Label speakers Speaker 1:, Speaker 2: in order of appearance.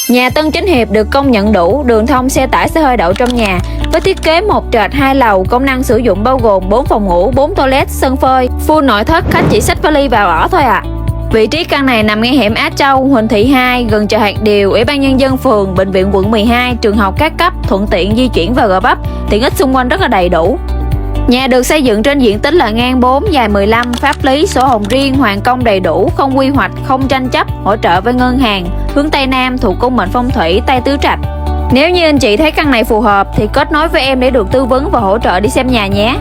Speaker 1: Nhà Tân Chánh Hiệp được công nhận đủ, đường thông xe tải xe hơi đậu trong nhà. Với thiết kế 1 trệt 2 lầu, công năng sử dụng bao gồm 4 phòng ngủ, 4 toilet, sân phơi, full nội thất, khách chỉ xách vali vào ở thôi à. Vị trí căn này nằm ngay hẻm Á Châu, Huỳnh Thị 2, gần chợ Hạt Điều, Ủy ban Nhân dân phường, bệnh viện quận 12, trường học các cấp, thuận tiện di chuyển vào Gò Vấp, tiện ích xung quanh rất là đầy đủ. Nhà được xây dựng trên diện tích là ngang 4, dài 15, pháp lý, sổ hồng riêng, hoàn công đầy đủ, không quy hoạch, không tranh chấp, hỗ trợ với ngân hàng, hướng Tây Nam, thuộc cung mệnh phong thủy, Tây Tứ Trạch. Nếu như anh chị thấy căn này phù hợp thì kết nối với em để được tư vấn và hỗ trợ đi xem nhà nhé.